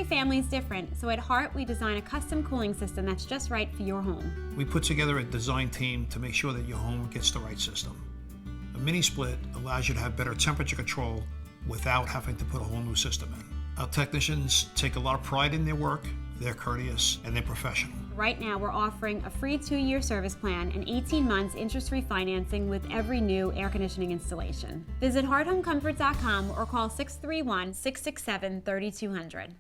family is different, so at Hart, we design a custom cooling system that's just right for your home. We put together a design team to make sure that your home gets the right system. A mini split allows you to have better temperature control without having to put a whole new system in. Our technicians take a lot of pride in their work, they're courteous, and they're professional. Right now, we're offering a free 2-year service plan and 18 months interest-free financing with every new air conditioning installation. Visit harthomecomfort.com or call 631-667-3200.